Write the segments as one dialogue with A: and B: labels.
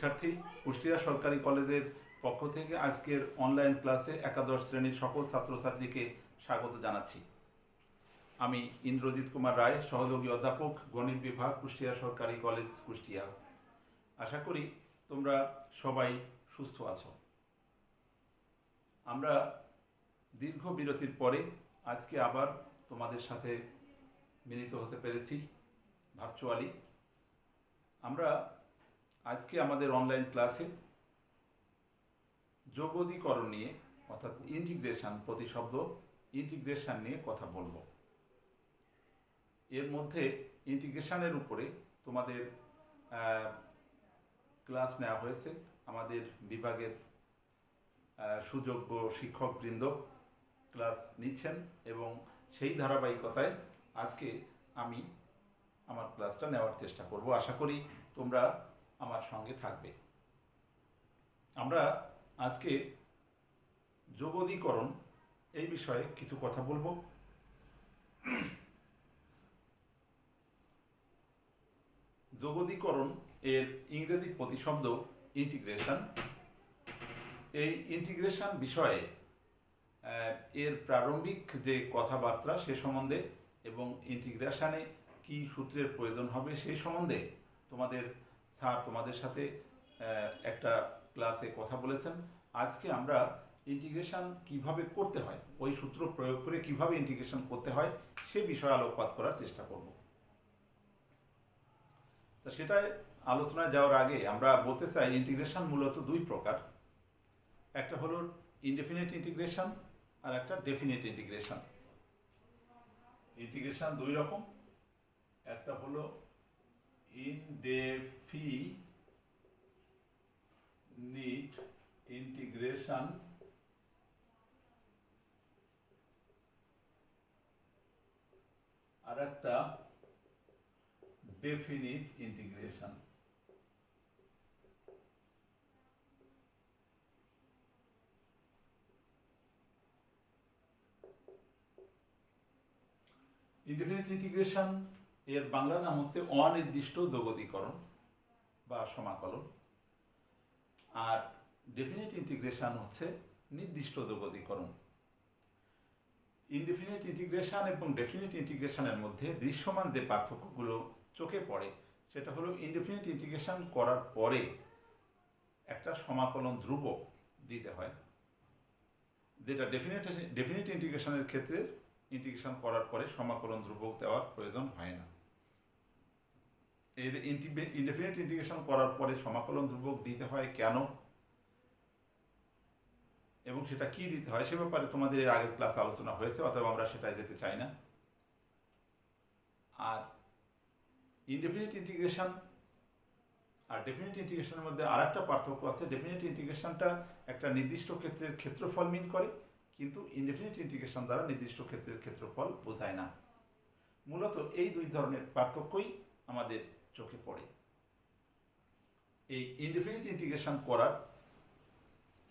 A: শিক্ষার্থী, কুষ্টিয়া সরকারি কলেজের পক্ষ থেকে আজকের অনলাইন ক্লাসে একাদশ শ্রেণীর সকল ছাত্রছাত্রীকে স্বাগত জানাচ্ছি। আমি ইন্দ্রজিৎ কুমার রায়, সহযোগী অধ্যাপক, গণিত বিভাগ, কুষ্টিয়া সরকারি কলেজ, কুষ্টিয়া। আশা করি তোমরা সবাই সুস্থ আছো। আমরা দীর্ঘ বিরতির পরে আজকে আবার তোমাদের সাথে মিলিত হতে পেরেছি ভার্চুয়ালি। আমরা আজকে আমাদের অনলাইন ক্লাসে যোগদীকরণ নিয়ে, অর্থাৎ ইন্টিগ্রেশন, প্রতিশব্দ ইন্টিগ্রেশন নিয়ে কথা বলবো। এর মধ্যে ইন্টিগ্রেশনের উপরে তোমাদের ক্লাস নেওয়া হয়েছে। আমাদের বিভাগের সুযোগ্য শিক্ষকবৃন্দ ক্লাস নিচ্ছেন এবং সেই ধারাবাহিকতায় আজকে আমি আমার ক্লাসটা নেওয়ার চেষ্টা করব। আশা করি তোমরা আমার সঙ্গে থাকবে। আমরা আজকে যোগদীকরণ এই বিষয়ে কিছু কথা বলবো। যোগদীকরণ এর ইংরেজি প্রতিশব্দ ইন্টিগ্রেশন। এই ইন্টিগ্রেশন বিষয়ে এর প্রারম্ভিক যে কথাবার্তা সে সম্বন্ধে এবং ইন্টিগ্রেশনে কি সূত্রের প্রয়োজন হবে সেই সম্বন্ধে স্যার তোমাদের সাথে একটা ক্লাসে কথা বলেছেন। আজকে আমরা ইন্টিগ্রেশন কিভাবে করতে হয়, ওই সূত্র প্রয়োগ করে কিভাবে ইন্টিগ্রেশন করতে হয় সে বিষয়ে আলোকপাত করার চেষ্টা করব। তা সেটাই আলোচনায় যাওয়ার আগে আমরা বলতে চাই ইন্টিগ্রেশন মূলত দুই প্রকার। একটা হলো ইনডেফিনিট ইন্টিগ্রেশন আর একটা ডেফিনিট ইন্টিগ্রেশন। ইন্টিগ্রেশন দুই রকম, একটা হলো ইনডেফিনিট ইন্টিগ্রেশন আর একটা ডেফিনিট ইন্টিগ্রেশন। ইনডেফিনিট ইন্টিগ্রেশন এর বাংলা নাম হচ্ছে অনির্দিষ্ট যোগদীকরণ বা সমাকলন, আর ডেফিনিট ইন্টিগ্রেশন হচ্ছে নির্দিষ্ট যোগদীকরণ। ইনডেফিনিট ইন্টিগ্রেশন এবং ডেফিনিট ইন্টিগ্রেশনের মধ্যে দৃশ্যমান যে পার্থক্যগুলো চোখে পড়ে সেটা হলো ইনডেফিনিট ইন্টিগ্রেশন করার পরে একটা সমাকলন ধ্রুবক দিতে হয়, যেটা ডেফিনিট ইন্টিগ্রেশনের ক্ষেত্রে ইন্টিগ্রেশন করার পরে সমাকলন ধ্রুবক দেওয়ার প্রয়োজন হয় না। এই ইনডেফিনিট ইন্টিগ্রেশন করার পরে সমাকলন ধ্রুবক দিতে হয় কেন এবং সেটা কি দিতে হয় সে ব্যাপারে তোমাদের এর আগের ক্লাসে আলোচনা হয়েছে, অথবা আমরা সেটাই যেতে চাই না। আর ইনডেফিনিট ইন্টিগ্রেশন আর ডেফিনিট ইন্টিগ্রেশনের মধ্যে আর একটা পার্থক্য আছে। ডেফিনিট ইন্টিগ্রেশনটা একটা নির্দিষ্ট ক্ষেত্রের ক্ষেত্রফল মিন করে, কিন্তু ইনডেফিনিট ইন্টিগ্রেশন দ্বারা নির্দিষ্ট ক্ষেত্রের ক্ষেত্রফল বোঝায় না। মূলত এই দুই ধরনের পার্থক্যই আমাদের চোখে পড়ে। এই ইনডেফিনিট ইন্টিগ্রেশন করার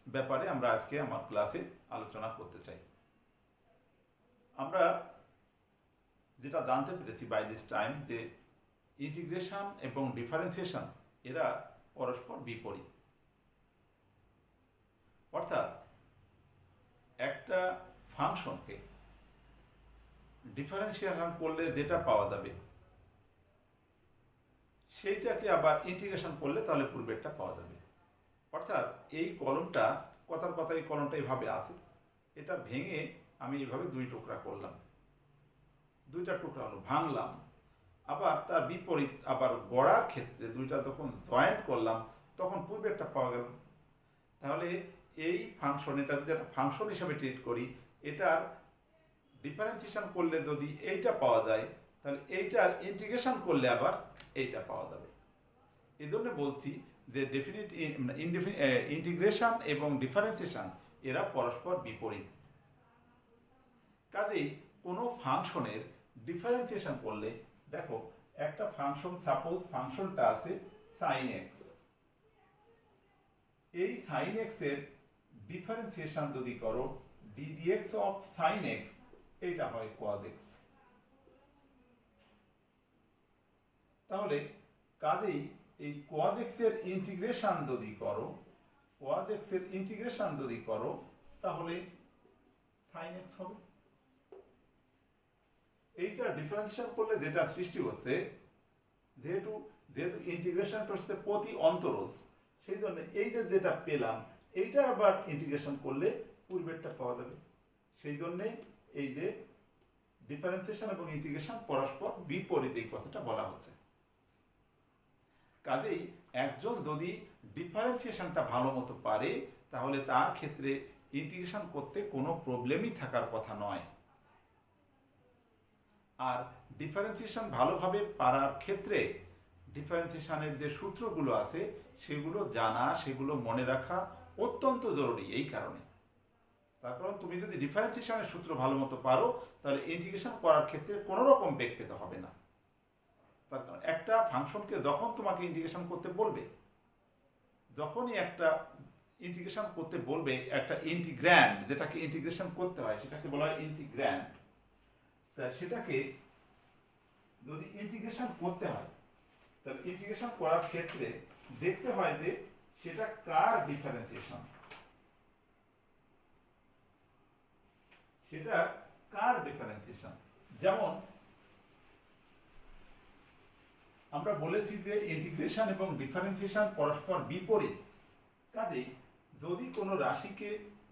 A: ব্যাপারে আমরা আজকে আমার ক্লাসে আলোচনা করতে চাই। আমরা যেটা জানতে পেরেছি বাই দিস টাইম যে ইন্টিগ্রেশন এবং ডিফারেন্সিয়েশন এরা পরস্পর বিপরীত। অর্থাৎ একটা ফাংশনকে ডিফারেন্সিয়েশন করলে যেটা পাওয়া যাবে সেইটাকে আবার ইন্টিগ্রেশন করলে তাহলে পূর্বেরটা পাওয়া যাবে। অর্থাৎ এই কলমটা কথার কথা এই কলমটা এইভাবে আছে, এটা ভেঙে আমি এইভাবে দুই টুকরা করলাম, দুইটা টুকরা হলো ভাঙলাম, আবার তার বিপরীত আবার গড়ার ক্ষেত্রে দুইটা যখন জয়েন্ট করলাম তখন পূর্বেরটা পাওয়া গেল। তাহলে এই ফাংশন, এটা যদি একটা ফাংশন হিসাবে ট্রিট করি, এটার ডিফারেন্সিয়েশন করলে যদি এইটা পাওয়া যায় তাহলে এইটার ইন্টিগ্রেশন করলে আবার এইটা পাওয়া যাবে। এই জন্য বলছি যে ইন্টিগ্রেশন এবং ডিফারেন্সিয়েশন এরা পরস্পর বিপরীত। কাজেই কোনো ফাংশনের ডিফারেন্সিয়েশন করলে, দেখো একটা ফাংশন, সাপোজ ফাংশনটা আছে সাইন এক্স, এই সাইন এক্স এর ডিফারেন্সিয়েশন যদি করো ddx অফ সাইন এক্স, এইটা হয় cos x। তাহলে কাজেই এই cos x এর ইন্টিগ্রেশন যদি করো, cos x এর ইন্টিগ্রেশন যদি করো তাহলে sin x হবে। এইটা ডিফারেন্সিয়েশন করলে যেটা সৃষ্টি হচ্ছে, যেহেতু যেহেতু ইন্টিগ্রেশনটা হচ্ছে প্রতি অন্তরজ, সেই জন্য এই যে যেটা পেলাম এইটা আবার ইন্টিগ্রেশন করলে পূর্বেরটা পাওয়া যাবে। সেই জন্যে এই যে ডিফারেন্সিয়েশন এবং ইন্টিগ্রেশন পরস্পর বিপরীত, এই কথাটা বলা হচ্ছে। কাজেই একজন যদি ডিফারেন্সিয়েশনটা ভালো মতো পারে তাহলে তার ক্ষেত্রে ইন্টিগ্রেশন করতে কোনো প্রবলেমই থাকার কথা নয়। আর ডিফারেন্সিয়েশন ভালোভাবে পারার ক্ষেত্রে ডিফারেন্সিয়েশনের যে সূত্রগুলো আছে সেগুলো জানা, সেগুলো মনে রাখা অত্যন্ত জরুরি। এই কারণে, তার কারণ তুমি যদি ডিফারেন্সিয়েশনের সূত্র ভালো মতো পারো তাহলে ইন্টিগ্রেশন করার ক্ষেত্রে কোনো রকম বেগ পেতে হবে না। তার কারণ একটা ফাংশনকে যখন তোমাকে ইন্টিগ্রেশন করতে বলবে, যখনই একটা ইন্টিগ্রেশন করতে বলবে, একটা ইন্টিগ্র্যান্ড যেটাকে ইন্টিগ্রেশন করতে হয় সেটাকে বলা হয় ইন্টিগ্র্যান্ড। সেটাকে যদি ইন্টিগ্রেশন করতে হয় তাহলে ইন্টিগ্রেশন করার ক্ষেত্রে দেখতে হয় যে সেটা কার ডিফারেন্সিয়েশন, সেটা কার ডিফারেন্সিয়েশন। যেমন আমরা বলেছি যে ইন্টিগ্রেশন এবং ডিফারেন্সিয়েশন পরস্পর বিপরীত। কাজেই যদি কোনো রাশিকে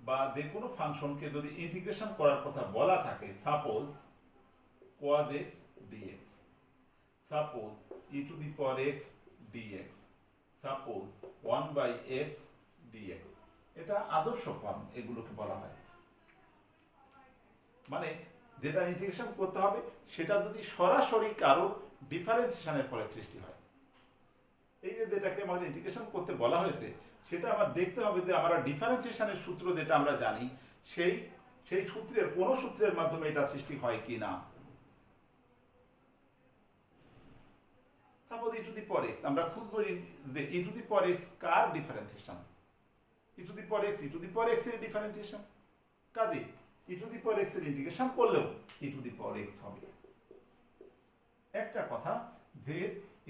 A: বা যে কোনো ফাংশনকে যদি ইন্টিগ্রেশন করার কথা বলা থাকে, suppose cos x dx, suppose e to the power x dx, suppose 1/x dx, এটা আদর্শ ফর্ম এগুলোকে বলা হয়। মানে যেটা ইন্টিগ্রেশন করতে হবে সেটা যদি সরাসরি কারো ডিফারেন্সিয়েশনের ফলে সৃষ্টি হয়। এই যে যেটাকে আমাদের ইন্টিগ্রেশন করতে বলা হয়েছে সেটা আমার দেখতে হবে যে আমরা ডিফারেন্সিয়েশনের সূত্র যেটা আমরা জানি সেই সেই সূত্রের কোনো সূত্রের মাধ্যমে এটা সৃষ্টি হয় কি না। Suppose e to the power x, আমরা খুঁজবো যে e to the power x কার differentiation, e to the power x, e to the power x এর ডিফারেন্সিয়েশন। কাজে e to the power x এর ইন্টিগ্রেশন করলেও e to the power x হবে। একটা কথা যে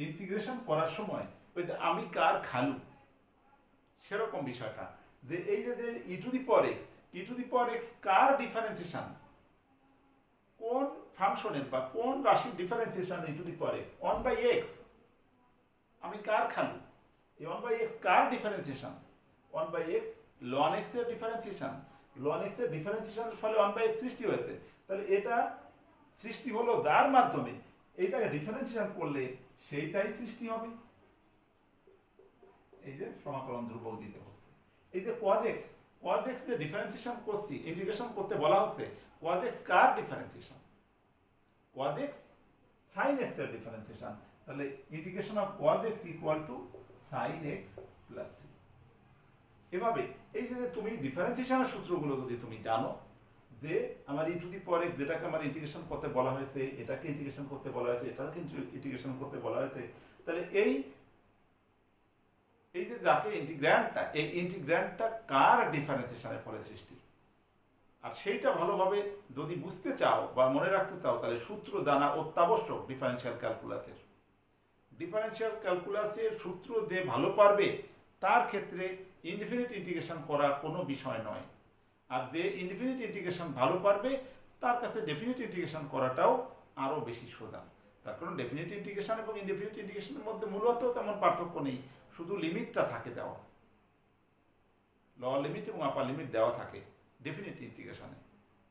A: ইন্টিগ্রেশন করার সময় ওই যে আমি কার খালু সেরকম বিষয়টা, যে এই যে e to the power x, e to the power x কার ডিফারেন্সিয়েশন, কোন ফাংশনের বা কোন রাশির differentiation e to the power x, 1/x, আমি কার খালু, এই 1/x কার ডিফারেন্সিয়েশন, 1/x ln x এর ডিফারেন্সিয়েশন, ln x এর ডিফারেন্সিয়েশনের ফলে 1/x সৃষ্টি হয়েছে। তাহলে এটা সৃষ্টি হলো যার মাধ্যমে, এইটাকে ডিফারেন্সিয়েশন করলে সেইটাই সৃষ্টি হবে। এই যে সমাকলন ধ্রুবক দিতে হচ্ছে। এই যে cos x যে ডিফারেন্সিয়েশন করছি, ইন্টিগ্রেশন করতে বলা হচ্ছে, cos x কার differentiation, cos x sin x এর ডিফারেন্সিয়েশন। তাহলে integration of cos x equal to sin x plus c। এভাবে এই যে তুমি ডিফারেন্সিয়েশনের সূত্রগুলো যদি তুমি জানো, যে আমার e to the power x যেটাকে আমার ইন্টিগ্রেশন করতে বলা হয়েছে, এটাকে ইন্টিগ্রেশন করতে বলা হয়েছে, এটাকে ইন্টিগ্রেশন করতে বলা হয়েছে, তাহলে এই যে যাকে ইন্টিগ্র্যান্ডটা, এই ইন্টিগ্র্যান্ডটা কার ডিফারেন্সিয়েশনের ফলে সৃষ্টি, আর সেইটা ভালোভাবে যদি বুঝতে চাও বা মনে রাখতে চাও তাহলে সূত্র জানা অত্যাবশ্যক ডিফারেনশিয়াল ক্যালকুলাসের। ডিফারেনশিয়াল ক্যালকুলাসের সূত্র যে ভালো পারবে তার ক্ষেত্রে ইনফিনিট ইন্টিগ্রেশন করা কোনো বিষয় নয়, আর যে ইনফিনিট ইন্টিগ্রেশন ভালো পারবে তার কাছে ডেফিনিট ইন্টিগ্রেশন করাটাও আরও বেশি সোজা। তার কারণ ডেফিনিট ইন্টিগ্রেশন এবং ইনডেফিনিট ইন্টিগ্রেশনের মধ্যে মূলত তেমন পার্থক্য নেই, শুধু লিমিটটা থাকে দেওয়া, লোয়ার লিমিট এবং আপার লিমিট দেওয়া থাকে ডেফিনিট ইন্টিগ্রেশনে।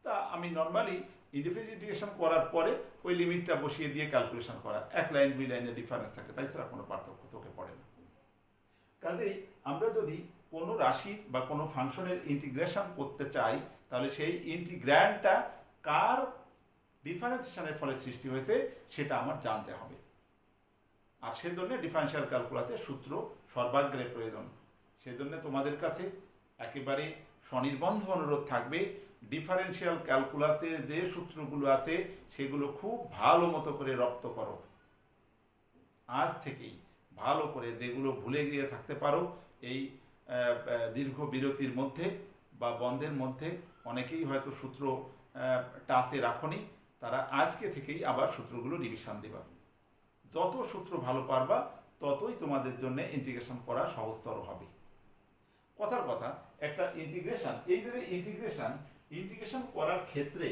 A: তা আমি নর্মালি ইনডেফিনিট ইন্টিগ্রেশন করার পরে ওই লিমিটটা বসিয়ে দিয়ে ক্যালকুলেশন করা, এক লাইন দুই লাইনের ডিফারেন্স থাকে, তাই ছাড়া কোনো পার্থক্য চোখে পড়ে না। কাজেই আমরা যদি কোনো রাশি বা কোনো ফাংশনের ইন্টিগ্রেশন করতে চাই তাহলে সেই ইন্টিগ্র্যান্ডটা কার ডিফারেন্সিয়েশনের ফলে সৃষ্টি হয়েছে সেটা আমার জানতে হবে। আর সেজন্য ডিফারেনশিয়াল ক্যালকুলাসের সূত্র সর্বাগ্রে প্রয়োজন। সেজন্য তোমাদের কাছে একেবারে স্বনির্বন্ধ অনুরোধ থাকবে, ডিফারেনশিয়াল ক্যালকুলাসের যে সূত্রগুলো আছে সেগুলো খুব ভালো মতো করে রপ্ত করো। আজ থেকেই ভালো করে, যেগুলো ভুলে গিয়ে থাকতে পারো এই দীর্ঘ বিরতির মধ্যে বা বন্ধের মধ্যে, অনেকেই হয়তো সূত্র টাচে রাখনি, তারা আজকে থেকেই আবার সূত্রগুলো রিভিশন দেবা। যত সূত্র ভালো পারবা ততই তোমাদের জন্য ইন্টিগ্রেশন করা সহজতর হবে। কথার কথা, একটা ইন্টিগ্রেশন, এই যে ইন্টিগ্রেশন করার ক্ষেত্রে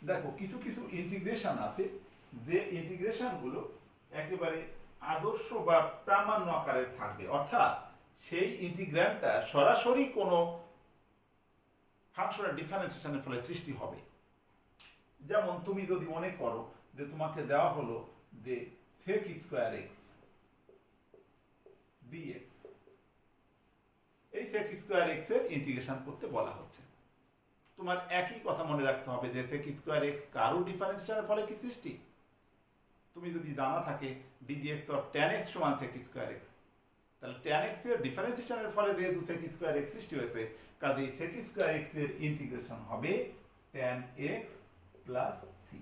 A: দেখো কিছু কিছু ইন্টিগ্রেশন আছে যে ইন্টিগ্রেশনগুলো একেবারে আদর্শ বা প্রামাণ্য আকারের থাকবে, অর্থাৎ সেই ইন্টিগ্র্যান্ডটা সরাসরি কোনো ফাংশনের ডিফারেন্সিয়েশনের ফলে সৃষ্টি হবে। যেমন তুমি যদি মনে করো যে তোমাকে দেওয়া হলো যে sec স্কয়ার এক্স dx, এই sec স্কয়ার এক্স এর ইন্টিগ্রেশন করতে বলা হচ্ছে। তোমার একই কথা মনে রাখতে হবে যে sec স্কয়ার এক্স কারো ডিফারেন্সিয়েশনের ফলে কি সৃষ্টি। তুমি যদি জানা থাকে ddx অর tan x সমান sec স্কয়ার এক্স, তাহলে tan x এর ডিফারেন্সিয়েশনের ফলে যেহেতু sec স্কয়ার এক্স সৃষ্টি হয়েছে, কাজেই sec স্কয়ার এক্স এর ইন্টিগ্রেশন হবে tan x প্লাস সি।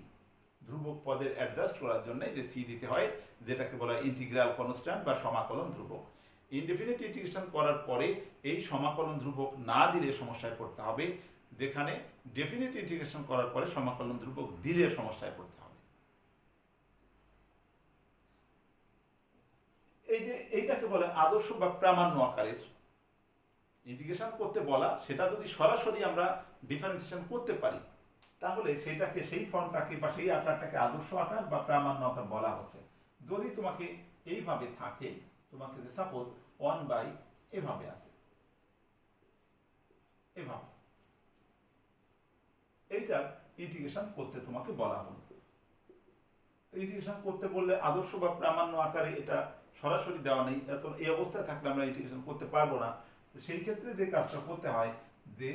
A: ধ্রুবক পদের অ্যাডজাস্ট করার জন্য যে সি দিতে হয়, যেটাকে বলা হয় ইন্টিগ্রাল কনস্ট্যান্ট বা সমাকলন ধ্রুবক। ইনডেফিনিট ইন্টিগ্রেশন করার পরে এই সমাকলন ধ্রুবক না দিলে সমস্যায় পড়তে হবে, যেখানে ডেফিনিট ইন্টিগ্রেশন করার পরে সমাকলন ধ্রুবক দিলে সমস্যায় পড়তে হবে। এই যে এইটাকে বলে আদর্শ বা প্রামাণ্য আকারের ইন্টিগ্রেশন করতে বলা। সেটা যদি সরাসরি আমরা ডিফারেন্সিয়েশন করতে পারি, তাহলে সেটাকে, সেই ফর্মটাকে বা সেই আকারটাকে আদর্শ আকার বা প্রামাণ্য আকার বলা হচ্ছে। যদি তোমাকে এইভাবে থাকে, তোমাকে সাপোজ 1 এভাবে আছে, এভাবে এইটার ইন্টিগ্রেশন করতে তোমাকে বলা হলো। ইন্টিগ্রেশন করতে বললে আদর্শ বা প্রামাণ্য আকারে এটা সরাসরি দেওয়া নেই, এত এই অবস্থায় থাকলে আমরা ইন্টিগ্রেশন করতে পারবো না। তো সেই ক্ষেত্রে যে কাজটা করতে হয় যে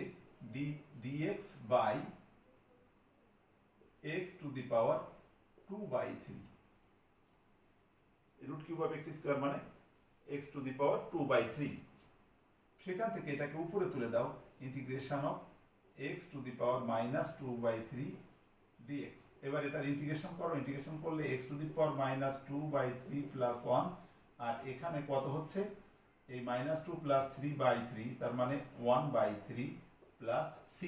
A: dx by x to the power 2/3, root cube of X square মানে x টু দি পাওয়ার 2/3, সেখান থেকে এটাকে উপরে তুলে দাও, integration of x to the power minus 2/3 dx। এবার এটার ইন্টিগ্রেশন করো, ইন্টিগ্রেশন করলে x to the power minus 2/3 plus 1, আর এখানে কত হচ্ছে এই মাইনাস 2 প্লাস 3/3, তার মানে 1/3 প্লাস c,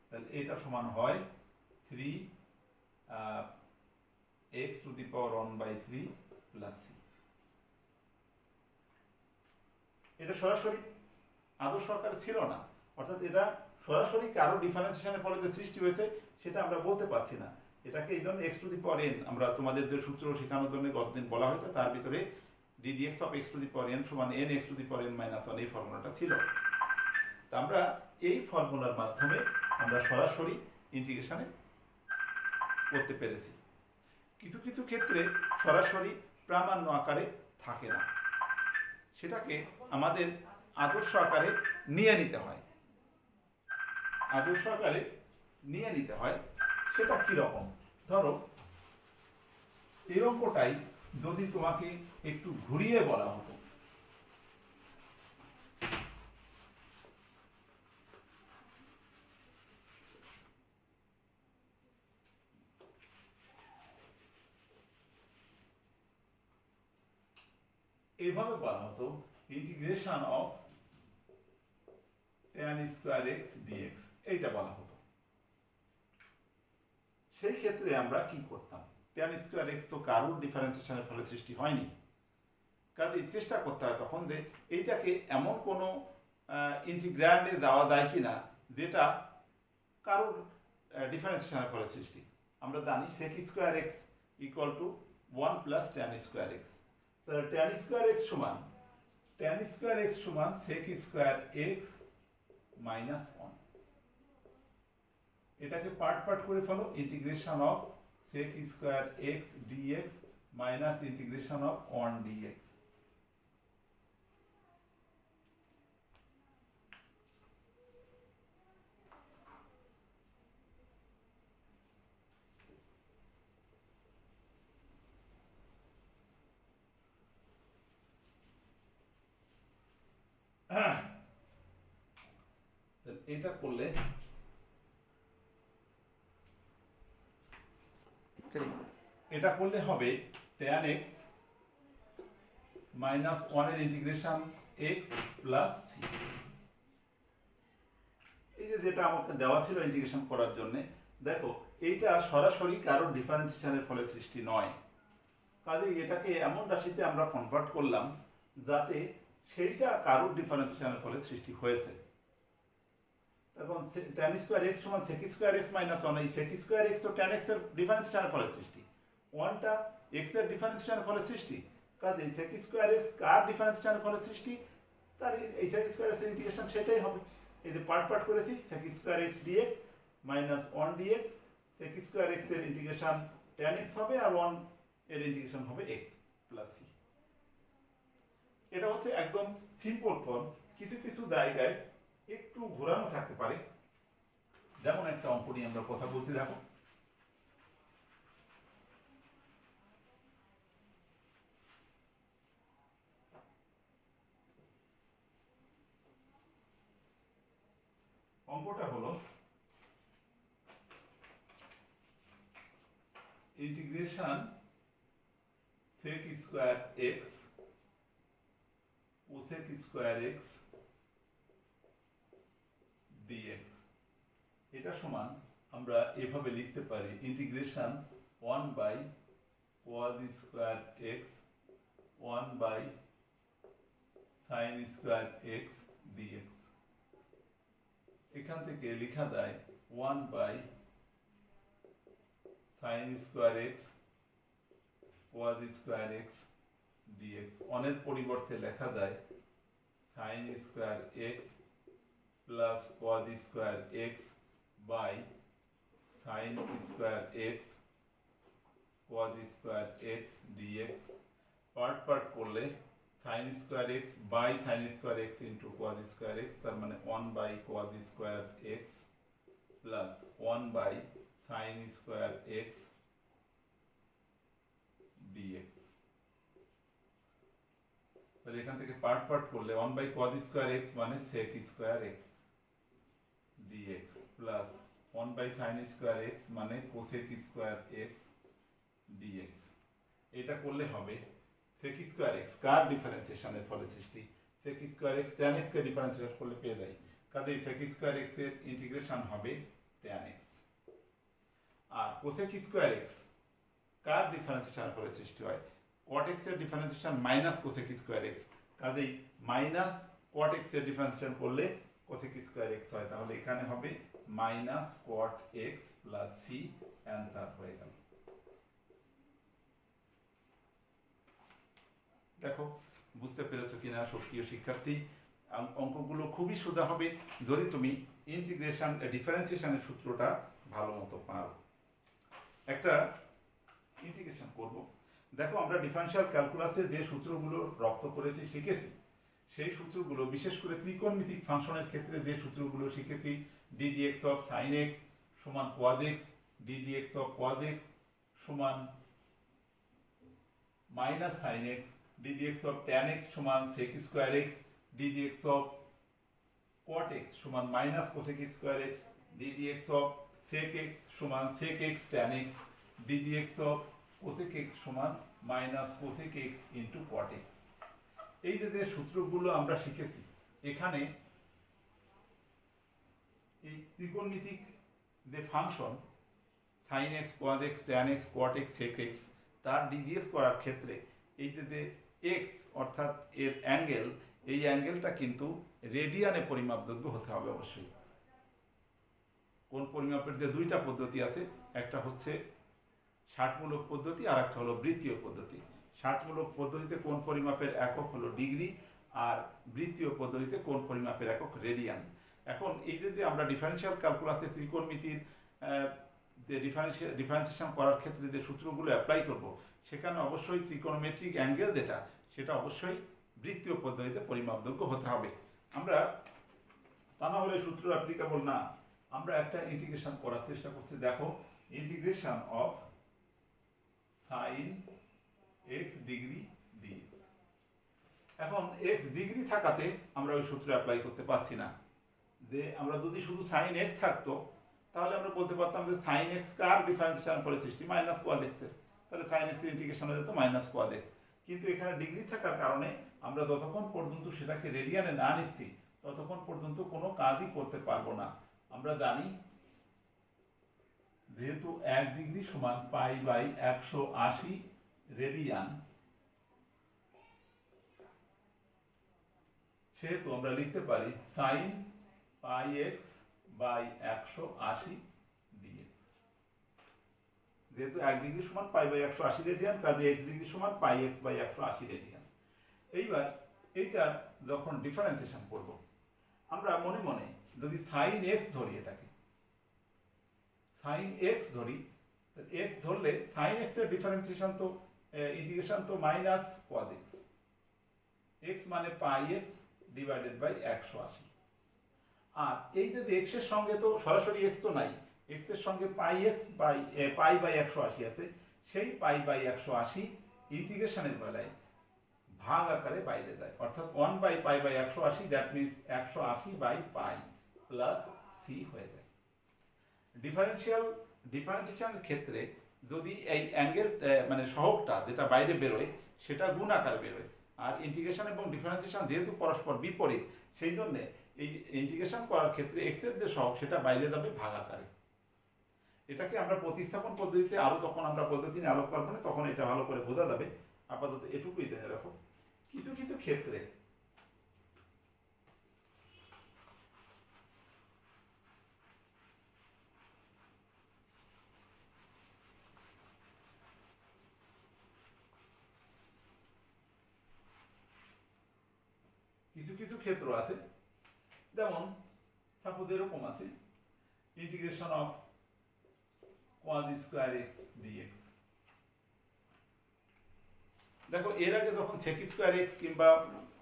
A: তাহলে এটা সমান হয় 3x two the power 1/3 plus c। এটা সরাসরি আদর্শ আকারে ছিল না, অর্থাৎ এটা সরাসরি কারো ডিফারেন্সিয়েশনের ফলে যে সৃষ্টি হয়েছে সেটা আমরা বলতে পারছি না। এটাকে এই জন্য x to the power n, আমরা তোমাদের যে সূত্র শেখানোর জন্য গতদিন বলা হয়েছে তার ভিতরে ddx of x to the power n সমান n x to the power n minus 1, এই ফর্মুলাটা ছিল। তা আমরা এই ফর্মুলার মাধ্যমে আমরা সরাসরি ইন্টিগ্রেশনে করতে পেরেছি। কিছু কিছু ক্ষেত্রে সরাসরি প্রামাণ্য আকারে থাকে না, সেটাকে আমাদের আদর্শ আকারে নিয়ে নিতে হয়। আদর্শ আকারে নিয়ে নিতে হয়, সেটা কিরকম? ধরো এই অঙ্কটাই যদি তোমাকে একটু ঘুরিয়ে বলা হতো, এইভাবে বলা হতো integration of tan square x dx, এইটা বলা হতো, সেই ক্ষেত্রে আমরা কি করতাম? tan স্কয়ার x তো কারোর ডিফারেন্সিয়েশনের ফলে সৃষ্টি হয়নি, কাজেই চেষ্টা করতে হয় তখন যে এইটাকে এমন কোনো ইন্টিগ্র্যান্ডে দেওয়া যায় কিনা যেটা কারোর ডিফারেন্সিয়েশনের ফলে সৃষ্টি। আমরা জানি sec square x equal to 1 plus tan square x, তাহলে tan স্কয়ার x সমান sec স্কয়ার x মাইনাস 1। এটাকে পার্ট করে ফেলো, integration of sec square x dx minus integration of 1 dx। এটা করলে হবে tan x মাইনাস 1 এর ইন্টিগ্রেশন x প্লাস c। এই যে যেটা আমাকে দেওয়া ছিল ইন্টিগ্রেশন করার জন্য, দেখো এইটা সরাসরি কারো ডিফারেন্সিয়েশনের ফলে সৃষ্টি নয়, কাজেই এটাকে এমন রাশিতে আমরা কনভার্ট করলাম যাতে সেইটা কারোর ডিফারেন্সিয়েশনের ফলে সৃষ্টি হয়েছে। এখন tan স্কোয়ার এক্স সমান sec square x minus one, এই sec স্কোয়ার এক্স তো tan এক্স এর ডিফারেন্সিয়েশনের ফলে সৃষ্টি, ওয়ানটা এক্স এর ডিফারেন্সিয়েশনের ফলে সৃষ্টি। কাজেই sec স্কোয়ার এক্স কার ডিফারেন্সিয়েশনের ফলে সৃষ্টি, তার এই sec স্কোয়ার এক্স এর ইন্টিগ্রেশন সেটাই হবে। এই যে পার্ট করেছি, sec square X D X minus one D X, sec square X এর ইন্টিগ্রেশন tan এক্স হবে আর ওয়ান এর ইন্টিগ্রেশন হবে এক্স প্লাস সি। এটা হচ্ছে একদম সিম্পল ফর্ম। কিছু কিছু জায়গায় একটু ঘোরানো থাকতে পারে, যেমন একটা অঙ্ক নিয়ে আমরা কথা বলছি, দেখো অঙ্কটা হলো integration sec square X cosec square x dx। এটা সমান আমরা এভাবে লিখতে পারি integration 1 by cos square X 1 by sin square x dx। এখান থেকে লেখা যায় 1 by sin square X cos square x dx। অনের পরিবর্তে লেখা যায় sin square x plus cos square X by sin square X cos square x dx। Part করলে sin square X by sin square x into cos square x, তার মানে 1 by cos square x plus 1 by sin square x dx। তাহলে এখান থেকে part করলে 1 by cos square x মানে sec square x dx plus 1 by sin square x মানে cosec square x dx। এটা করলে হবে sec স্কয়ার এক্স কার ডিফারেন্সিয়েশনের ফলে সৃষ্টি, sec square x tan x কে ডিফারেন্সিয়েট করলে পেয়ে যাই। কাজেই sec স্কয়ার এক্স এর ইন্টিগ্রেশন হবে tan x। আর cosec স্কয়ার এক্স কার ডিফারেন্সিয়েশনের ফলে সৃষ্টি হয়, cot x এর differentiation minus cosec square x. কাজেই মাইনাস cot x এর ডিফারেন্সিয়েশন করলে cosec স্কয়ার এক্স হয়। তাহলে এখানে হবে minus cot x plus c, answer হয়ে গেল। দেখো বুঝতে পেরেছো কিনা সক্রিয় শিক্ষার্থী? অঙ্কগুলো খুবই সোজা হবে যদি তুমি ইন্টিগ্রেশন ডিফারেন্সিয়েশনের সূত্রটা ভালো মতো পারো। একটা ইন্টিগ্রেশন করব। দেখো আমরা ডিফারেনশিয়াল ক্যালকুলাসে যে সূত্রগুলো রপ্ত করেছি শিখেছি, সেই সূত্রগুলো বিশেষ করে ত্রিকোণমিতিক ফাংশনের ক্ষেত্রে যে সূত্রগুলো শিখেছি, ddx অফ sin x সমান cos x, ddx of cos x সমান minus sin x, ddx of tan x সমান sec square x, ddx of cot x সমান minus cosec square x, ddx of sec x সমান sec x tan x, ddx of cosec x সমান minus cosec x into cot x। এই যে সূত্রগুলো আমরা শিখেছি, এখানে এই ত্রিকোণমিতিক যে function sin x cos x tan x cot x sec x তার ddx করার ক্ষেত্রে এই যে x অর্থাৎ এর অ্যাঙ্গেল, এই অ্যাঙ্গেলটা কিন্তু রেডিয়ানে পরিমাপযোগ্য হতে হবে অবশ্যই। কোন পরিমাপের যে দুইটা পদ্ধতি আছে, একটা হচ্ছে ষাটমূলক পদ্ধতি আর একটা হলো বৃত্তীয় পদ্ধতি। ষাটমূলক পদ্ধতিতে কোন পরিমাপের একক হলো ডিগ্রি, আর বৃত্তীয় পদ্ধতিতে কোন পরিমাপের একক রেডিয়ান। এখন এই যে আমরা ডিফারেনশিয়াল ক্যালকুলাসে ত্রিকোণমিতির যে ডিফারেন্সিয়েশন করার ক্ষেত্রে যে সূত্রগুলো অ্যাপ্লাই করব, সেখানে অবশ্যই ত্রিকোণমেট্রিক অ্যাঙ্গেল যেটা, সেটা অবশ্যই বৃত্তীয় পদ্ধতিতে পরিমাপযোগ্য হতে হবে। আমরা তা না হলে সূত্র অ্যাপ্লিকেবল না। আমরা একটা ইন্টিগ্রেশন করার চেষ্টা করছি। দেখো integration of sin x degree dx। এখন x ডিগ্রি থাকাতে আমরা ওই সূত্র অ্যাপ্লাই করতে পারছি না। যে আমরা যদি শুধু sin x থাকতো তাহলে আমরা বলতে পারতাম যে sin x কার ডিফারেন্সিয়েশন ফলে সৃষ্টি, মাইনাস cos x এর, তাহলে sin x এর ইন্টিগ্রেশন হয়ে যেত মাইনাস cos x। কিন্তু এখানে ডিগ্রি থাকার কারণে আমরা যতক্ষণ পর্যন্ত সেটাকে রেডিয়ানে না নিচ্ছি ততক্ষণ পর্যন্ত কোনো কাজই করতে পারবো না। আমরা জানি যেহেতু 1 ডিগ্রি সমান পাই বাই 180 রেডিয়ান, সেহেতু আমরা লিখতে পারি sine pi x by 180 dx. যেহেতু 1 ডিগ্রি সমান পাই বাই 180 রেডিয়ান, কাজে x ডিগ্রি সমান পাই এক্স বাই 180 রেডিয়ান। এইবার এইটার যখন ডিফারেন্সিয়েশন করব, আমরা মনে মনে যদি সাইন এক্স ধরি, এটাকে সাইন এক্স ধরি, এক্স ধরলে সাইন এক্স এর ডিফারেন্সিয়েশন তো ইন্টিগ্রেশন তো মাইনাস কজ এক্স, এক্স মানে পাই এক্স ডিভাইডেড বাই 180। আর এই যদি এক্স এর সঙ্গে তো সরাসরি এক্স তো নাই, এক্স এর সঙ্গে পাই এক্স বাই পাই বাই 180 আছে, সেই পাই বাই 180 ইন্টিগ্রেশনের বেলায় ভাগ আকারে বাইরে যায়, অর্থাৎ 1 by pi by 180, that means 180 by pi plus c হয়ে যায়। ডিফারেন্সিয়েশনের ক্ষেত্রে যদি এই অ্যাঙ্গেল মানে সহগটা যেটা বাইরে বেরোয় সেটা গুণ আকারে বেরোয়, আর ইন্টিগ্রেশন এবং ডিফারেন্সিয়েশন যেহেতু পরস্পর বিপরীত, সেই জন্য এই ইন্টিগ্রেশন করার ক্ষেত্রে এক্স এর যে সহগ সেটা বাইরে যাবে ভাগ আকারে। এটাকে আমরা প্রতিস্থাপন পদ্ধতিতে আরো যখন আমরা পদ্ধতি নিয়ে আলোক করব না, তখন এটা ভালো করে বোঝা যাবে। আপাতত এটুকুই জেনে রাখো। কিছু কিছু ক্ষেত্রে ক্ষেত্র আছে, যেমন সাপোজ এরকম আছে integration of cos square x dx. দেখো এর আগে যখন sec স্কয়ার এক্স কিংবা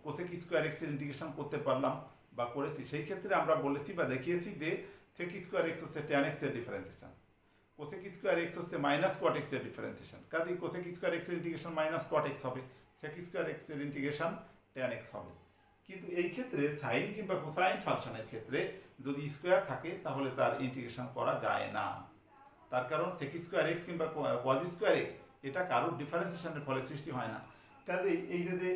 A: cosec স্কয়ার এক্স এর ইন্টিগ্রেশন করতে পারলাম বা করেছি, সেই ক্ষেত্রে আমরা বলেছি বা দেখিয়েছি যে sec স্কয়ার এক্স হচ্ছে tan x এর ডিফারেন্সিয়েশন, cosec স্কয়ার এক্স হচ্ছে মাইনাস cot x এর ডিফারেন্সিয়েশন। কাজেই cosec স্কয়ার এক্স এর ইন্টিগ্রেশন মাইনাস cot x হবে, sec স্কয়ার এক্স এর ইন্টিগ্রেশন tan x হবে। কিন্তু এই ক্ষেত্রে সাইন কিংবা কোসাইন ফাংশনের ক্ষেত্রে যদি স্কয়ার থাকে তাহলে তার ইন্টিগ্রেশন করা যায় না। তার কারণ sec স্কয়ার এক্স কিংবা cos স্কয়ার এক্স এটা কারোর ডিফারেন্সিয়েশনের ফলে সৃষ্টি হয় না। কাজেই এই যে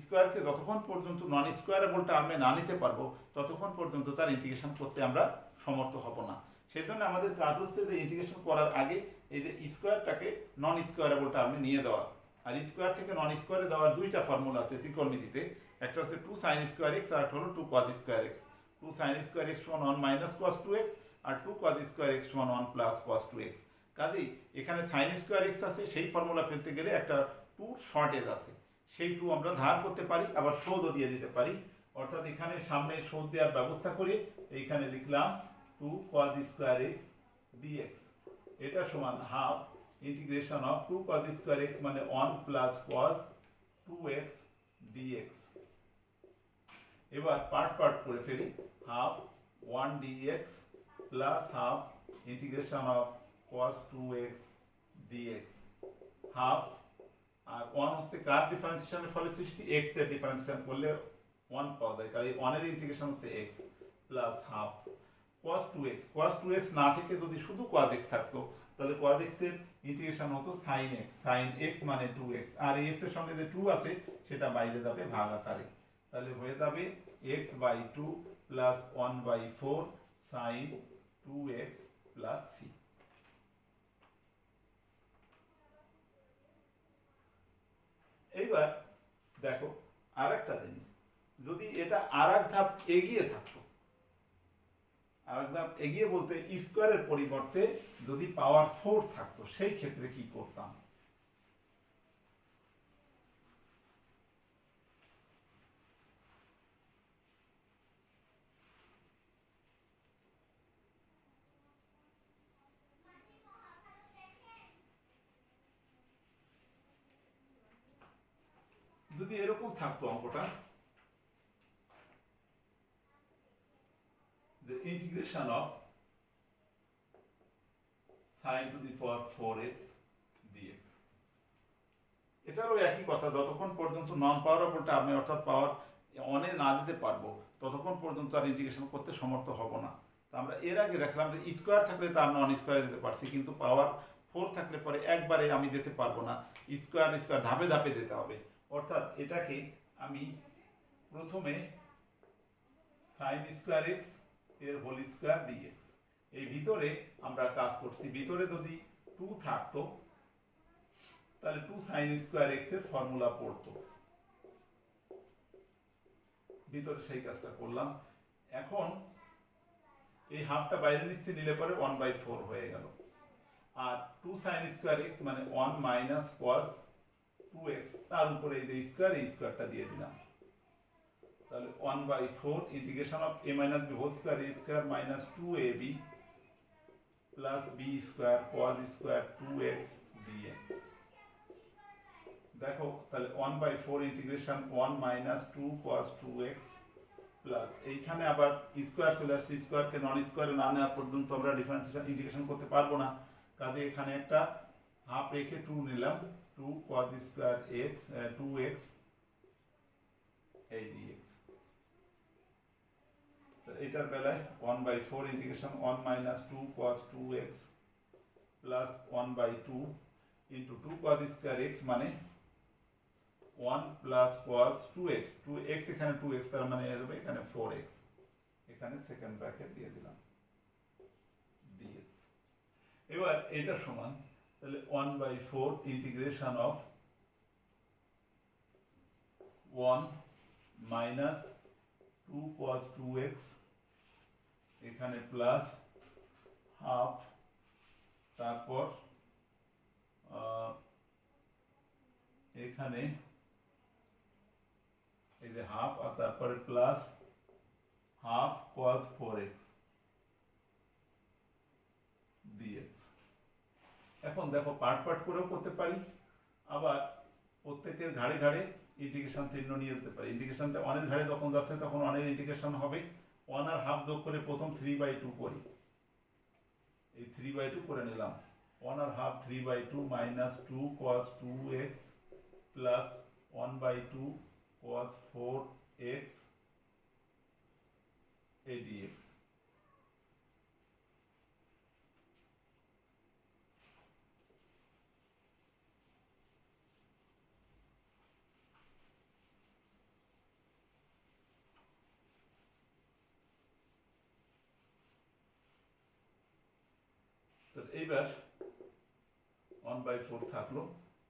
A: স্কয়ারকে যতক্ষণ পর্যন্ত নন স্কয়ারেবল টার্মে না নিতে পারবো ততক্ষণ পর্যন্ত তার ইন্টিগ্রেশন করতে আমরা সমর্থ হব না। সেই জন্য আমাদের কাজ হচ্ছে যে ইন্টিগ্রেশন করার আগে এই যে স্কয়ারটাকে নন স্কয়ারেবল টার্মে নিয়ে দেওয়া। আর স্কয়ার থেকে নন স্কয়ারে দেওয়ার দুইটা ফর্মুলা আছে ত্রিকোণমিতিতে, একটা হচ্ছে 2 sin স্কয়ার এক্স আর একটা হলো 2 cos square x. 2 sin square x সমান 1 মাইনাস cos 2x আর 2 cos স্কয়ার এক্স সমান 1 প্লাস cos 2x। কাজেই এখানে sin স্কয়ার এক্স আছে, সেই ফর্মুলা ফেলতে গেলে একটা 2 শর্টেজ আছে, সেই 2 আমরা ধার করতে পারি, আবার শোধও দিয়ে দিতে পারি। অর্থাৎ এখানে সামনে শোধ দেওয়ার ব্যবস্থা করে এইখানে লিখলাম 2 cos স্কয়ার এক্স dx, এটা সমান half integration of 2 cos square x মানে 1 প্লাস cos 2x dx। এবার পার্ট পার্ট করে ফেলি, half 1 dx plus half integration of cos 2x dx, half আর 1 হচ্ছে কার ডিফারেন্সিয়েশনের ফলে সৃষ্টি, x এর ডিফারেন্সিয়েশন করলে 1 পাওয়া যায়, কারণ 1 এর ইন্টিগ্রেশন হচ্ছে x plus half cos 2x। cos 2x না থেকে যদি শুধু cos x থাকতো তাহলে cos x এর ইন্টিগ্রেশন হতো sin x, sin x মানে 2x, আর এই x এর সঙ্গে যে 2 আছে সেটা বাইরে যাবে ভাগ আকারে, তাহলে হয়ে যাবে x by 2 plus 1 by 4 sin 2x plus c। এইবার দেখো আর একটা জিনিস, যদি এটা আর এক ধাপ এগিয়ে থাকতো, আর এক ধাপ এগিয়ে বলতে স্কয়ারের পরিবর্তে যদি পাওয়ার 4 থাকতো, সেই ক্ষেত্রে কি করতাম? যদি এরকম থাকতো অঙ্কটা, the integration of sin to the power 4x dx, এটারও একই কথা, যতক্ষণ পর্যন্ত নন পাওয়ারেবল টার্মে অর্থাৎ পাওয়ার অনে না দিতে পারবো ততক্ষণ পর্যন্ত আর ইন্টিগ্রেশন করতে সমর্থ হব না। তো আমরা এর আগে দেখলাম যে স্কয়ার থাকলে তার নন স্কয়ারে দিতে পারছি, কিন্তু পাওয়ার 4 থাকলে পরে একবারে আমি দিতে পারবো না, স্কয়ার স্কয়ার ধাপে ধাপে দিতে হবে। অর্থাৎ এটাকে আমি প্রথমে sin স্কয়ার এক্স এর হোল স্কয়ার dx, এই ভিতরে আমরা কাজ করছি, ভিতরে যদি 2 থাকতো তাহলে 2 sin স্কয়ার x এর ফর্মুলা পড়তো, ভিতরে সেই কাজটা করলাম। এখন এই হাফটা বাইরে নিচে নিলে পরে 1/4 হয়ে গেল, আর 2 sin স্কয়ার x মানে 1 মাইনাস cos 2x, তার উপরে এই যে স্কয়ার, এই স্কয়ারটা দিয়ে দিলাম। তাহলে 1/4 integration of a minus b whole square a square minus 2ab plus b square cos square 2x dx। দেখো তাহলে 1/4 integration 1 minus 2 cos 2x plus এইখানে আবার স্কয়ার চলে আসছে, স্কয়ারকে নন স্কয়ারে না নেওয়া পর্যন্ত আমরা ডিফারেন্সিয়েশন ইন্টিগ্রেশন করতে পারবো না, কাজে এখানে একটা হাফ রেখে 2 নিলাম, 2 cos স্কয়ার x 2x এই dx। এটার বেলায় 1/4 integration 1 minus 2 cos 2x plus 1/2 into 2 cos square x মানে 1 প্লাস cos 2x, 2x এখানে 2x তার মানে হবে এখানে 4x, এখানে সেকেন্ড ব্র্যাকেট দিয়ে দিলাম dx। এবার এটা সমান তাহলে 1/4 integration of 1 minus 2 cos 2x এখানে প্লাস হাফ, তারপর এখানে এই যে হাফ, আর তারপরে plus half cos 4x dx। এখন দেখো পার্ট পার্ট করেও করতে পারি, আবার প্রত্যেকের ঘাড়ে ঘাড়ে ইন্টিগ্রেশন চিহ্ন নিয়ে যেতে পারি। ইন্টিগ্রেশনটা অনের ঘাড়ে যখন যাচ্ছে তখন অনের ইন্টিগ্রেশন হবে 1 আর হাফ যোগ করে প্রথম 3/2 করি, এই 3/2 করে নিলাম, 1 আর half 3/2 minus 2 cos 2x plus 1/2 cos 4x এই dx। এইবার 1/4 থাকলো,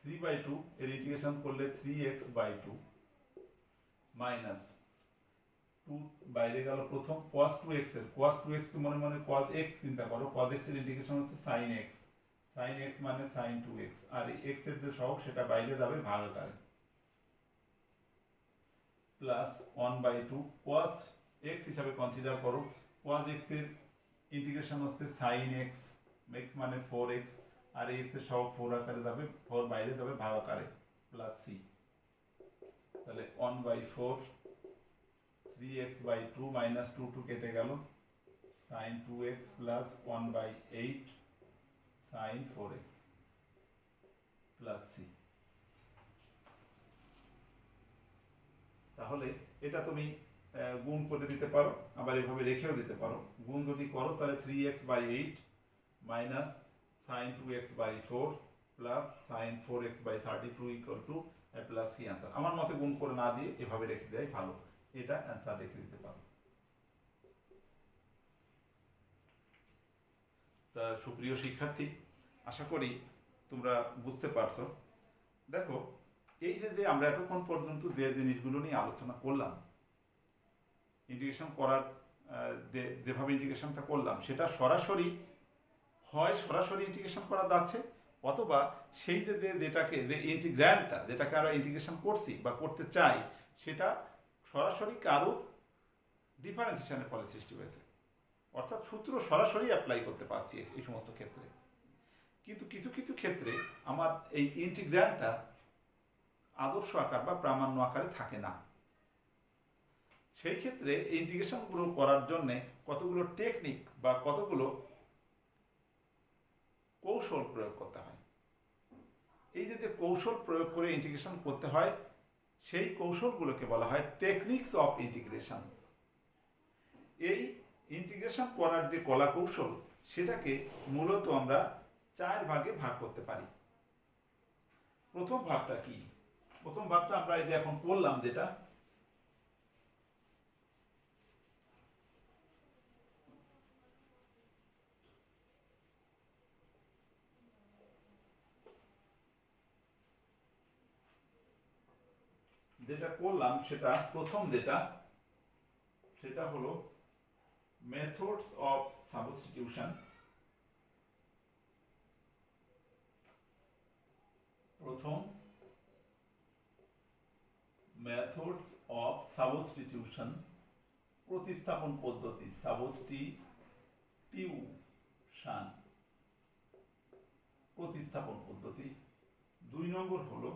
A: 3/2 এর ইন্টিগ্রেশন করলে 3x/2 মাইনাস 2 বাইরে গেল প্রথম cos 2x এর, cos 2x কে মনে মনে cos x চিন্তা করো, cos x এর ইন্টিগ্রেশন হচ্ছে sin x, sin x মানে sin 2x, আর এই x এর যে সহগ সেটা বাইরে যাবে ভাগ আকারে, প্লাস 1/2 cos x হিসাবে কনসিডার করো, cos x এর ইন্টিগ্রেশন হচ্ছে sin x, x মানে 4x, আর x এর সহগ 4 আকারে যাবে, 4 বাইরে যাবে ভাগ আকারে, প্লাস c। তাহলে 1/4 3x/2 মাইনাস 2 কেটে গেল, sin 2x plus 1/8 sin 4x plus c। তাহলে এটা তুমি গুণ করে দিতে পারো, আবার এভাবে রেখেও দিতে পারো। গুণ যদি করো তাহলে 3x/8 minus sin 2x/4 plus sin 4x/32 equal to plus c answer. আমার মতে গুণ করে না দিয়ে এভাবে রেখে দেয় ভালো, এটা অ্যান্সার রেখে দিতে পারো। তা সুপ্রিয় শিক্ষার্থী, আশা করি তোমরা বুঝতে পারছো। দেখো এই যে আমরা এতক্ষণ পর্যন্ত যে জিনিসগুলো নিয়ে আলোচনা করলাম, ইন্টিগ্রেশন করার যেভাবে ইন্টিগ্রেশনটা করলাম সেটা সরাসরি ইন্টিগ্রেশন করা যাচ্ছে, অথবা সেই যেটাকে যে ইন্টিগ্র্যান্ডটা যেটাকে আমরা ইন্টিগ্রেশন করছি বা করতে চাই সেটা সরাসরি কারো ডিফারেন্সিয়েশনের ফলে সৃষ্টি হয়েছে, অর্থাৎ সূত্র সরাসরি অ্যাপ্লাই করতে পারছি এই সমস্ত ক্ষেত্রে। কিন্তু কিছু কিছু ক্ষেত্রে আমার এই ইন্টিগ্র্যান্ডটা আদর্শ আকার বা প্রামাণ্য আকারে থাকে না, সেই ক্ষেত্রে ইন্টিগ্রেশনগুলো করার জন্য কতগুলো টেকনিক বা কতগুলো কৌশল প্রয়োগ করতে হয়। এই যে কৌশল প্রয়োগ করে ইন্টিগ্রেশন করতে হয় সেই কৌশলগুলোকে বলা হয় টেকনিক্স অফ ইন্টিগ্রেশন। এই ইন্টিগ্রেশন করার যে কলা কৌশল সেটাকে মূলত আমরা 4 ভাগে ভাগ করতে পারি। প্রথম ভাগটা কি? প্রথম ভাগটা আমরা এই যে এখন করলাম, যেটা যেটা করলাম সেটা প্রথম সেটা হলো মেথডস অফ সাবস্টিটিউশন। প্রথম মেথডস অফ সাবস্টিটিউশন, প্রতিস্থাপন পদ্ধতি, সাবস্টিটিউশন প্রতিস্থাপন পদ্ধতি। 2 নম্বর হলো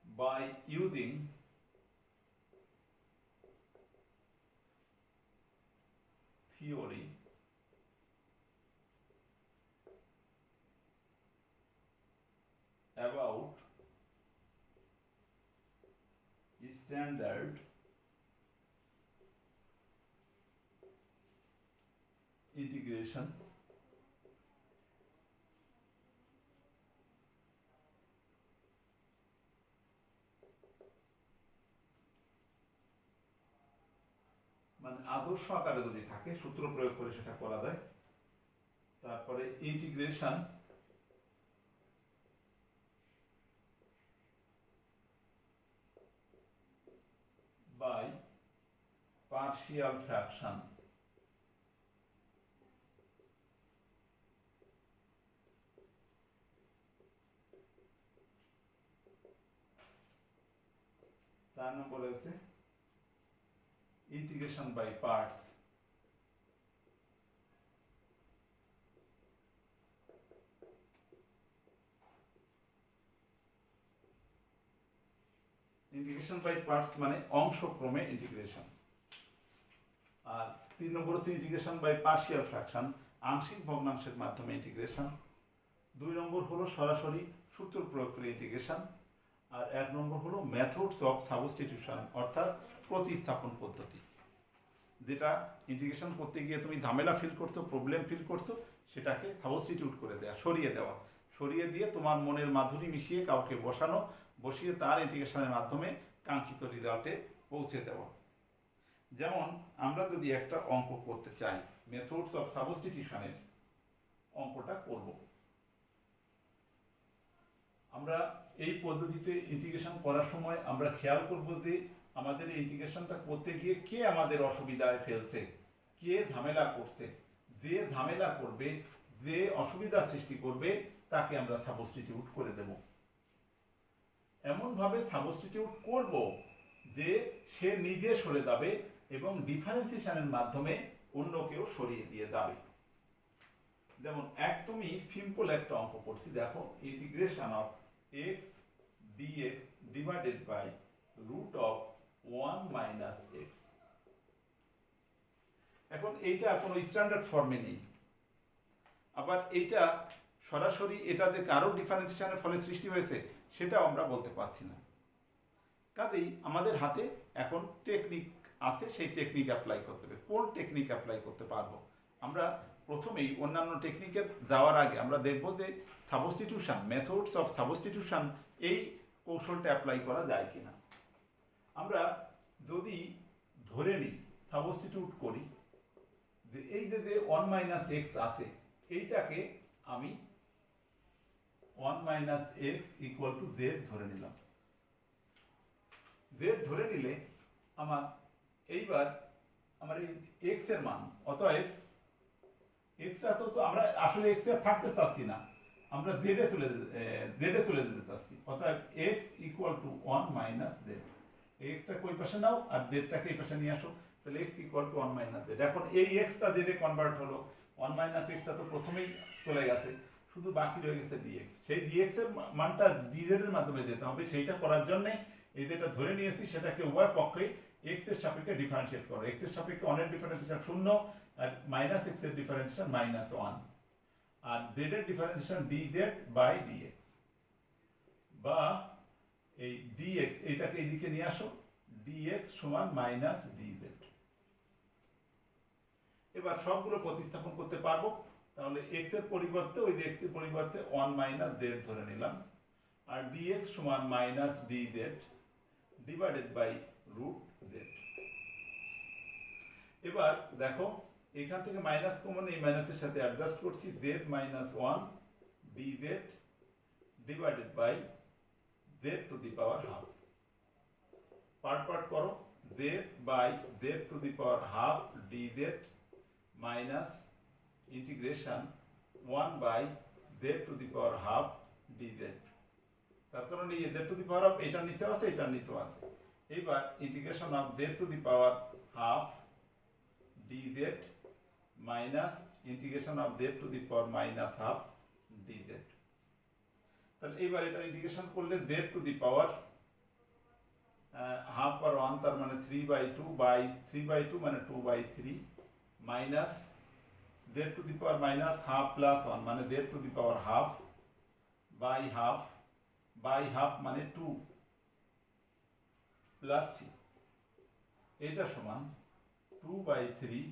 A: by using theory about standard integration মানে আদর্শ আকারে যদি থাকে সূত্র প্রয়োগ করে সেটা করা যায়। তারপরে ইন্টিগ্রেশন বাই পার্শিয়াল ফ্র্যাকশন। চার নম্বরে আছে integration by parts, integration by parts মানে অংশক্রমে ইন্টিগ্রেশন। আর 3 নম্বর হচ্ছে ইন্টিগ্রেশন বাই পার্শিয়াল ফ্র্যাকশন, আংশিক ভগ্নাংশের মাধ্যমে ইন্টিগ্রেশন। 2 নম্বর হলো সরাসরি সূত্র প্রয়োগ করে ইন্টিগ্রেশন। আর 1 নম্বর হলো মেথডস অফ সাবস্টিটিউশন অর্থাৎ প্রতিস্থাপন পদ্ধতি। যেটা ইন্টিগ্রেশন করতে গিয়ে তুমি ঝামেলা ফিল করছো, প্রবলেম ফিল করছো, সেটাকে সাবস্টিটিউট করে দেওয়া, সরিয়ে দিয়ে তোমার মনের মাধুরী মিশিয়ে কাউকে বসিয়ে তার ইন্টিগ্রেশনের মাধ্যমে কাঙ্ক্ষিত রেজাল্টে পৌঁছে দেওয়া। যেমন আমরা যদি একটা অঙ্ক করতে চাই, মেথডস অফ সাবস্টিটিউশনের অঙ্কটা করব। আমরা এই পদ্ধতিতে ইন্টিগ্রেশন করার সময় আমরা খেয়াল করব যে আমাদের ইন্টিগ্রেশনটা করতে গিয়ে কে আমাদের অসুবিধায় ফেলছে, কে ঝামেলা করছে। যে ঝামেলা করবে, যে অসুবিধা সৃষ্টি করবে, তাকে আমরা সাবস্টিটিউট করে দেব। এমনভাবে সাবস্টিটিউট করব যে সে নিজে সরে যাবে এবং ডিফারেন্সিয়েশনের মাধ্যমে অন্য কেউ সরিয়ে দিয়ে যাবে। যেমন একদমই সিম্পল একটা অঙ্ক করছি, দেখো integration of x dx divided by root of 1 minus x। এখন এইটা কোনো স্ট্যান্ডার্ড ফর্মে নেই, আবার এইটা সরাসরি এটা যে কারো ডিফারেন্সিয়েশনের ফলে সৃষ্টি হয়েছে সেটাও আমরা বলতে পারছি না। কাজেই আমাদের হাতে এখন টেকনিক আছে, সেই টেকনিক অ্যাপ্লাই করতে হবে। কোন টেকনিক অ্যাপ্লাই করতে পারবো? আমরা প্রথমেই অন্যান্য টেকনিকে যাওয়ার আগে আমরা দেখব যে সাবস্টিটিউশন, মেথডস অফ সাবস্টিটিউশন, এই কৌশলটা অ্যাপ্লাই করা যায় কিনা। আমরা যদি ধরে নিই, সাবস্টিটিউট করি যে এই যে 1 মাইনাস এক্স আছে, এইটাকে আমি 1 minus x equal to Z ধরে নিলাম। জেড ধরে নিলে এইবার আমার এই এক্স এর মান, অতএব এক্সটা তো আমরা আসলে এক্স এর থাকতে চাচ্ছি না, আমরা জেডে চলে যেতে চাচ্ছি। অতএব x equal to 1 minus Z. Extra কই পাশে নাও আর জেডটাকে এই পাশে নিয়ে আসো, তাহলে x equal to 1 minus Z. এখন এই এক্সটা জেডে কনভার্ট হলো, 1 মাইনাস এক্সটা তো প্রথমেই চলে গেছে, শুধু বাকি রয়ে গেছে ডিএক্স। সেই ডিএক্স এর মানটা ডিজেড এর মাধ্যমে দিতে হবে। সেইটা করার জন্য এই যেটা ধরে নিয়েছি সেটাকে উভয় পক্ষে এক্স এর সাপেক্ষে ডিফারেন্সিয়েট করো। এক্স এর সাপেক্ষে 1 এর ডিফারেন্সিয়েশন 0 আর মাইনাস এক্স এর ডিফারেন্সিয়েশন -1 আর জেড এর ডিফারেন্সিয়েশন ডিজেড বাই ডিএক্স, বা এই ডিএক্স এইটাকে এইদিকে নিয়ে আসো, ডিএক্স সমান মাইনাস ডিজেড। এবার সবগুলো প্রতিস্থাপন করতে পারবো। তাহলে এক্স এর পরিবর্তে, ওই এক্স এর পরিবর্তে 1 মাইনাস জেড ধরে নিলাম, আর ডিএক্স সমান minus dz divided by root z. এবার দেখো এখান থেকে মাইনাস কমন, এই মাইনাসের সাথে অ্যাডজাস্ট করছি, z minus 1 dz divided by z to the power half. Part করো, z by z to the power half dz minus integration 1 by z to the power half dz. তার কারণে এই z to the power half এটার নিচেও আছে, এটার নিচেও আছে। এইবার integration of z to the power half dz minus integration of z to the power minus half dz. তাহলে এইবার এটা ইন্টিগ্রেশন করলে z to the power half আর 1 তার মানে 3/2 বাই 3/2 মানে 2/3 minus z to the power minus half plus 1 মানে z to the power half by half মানে 2 প্লাস সি। এটা সমান 2/3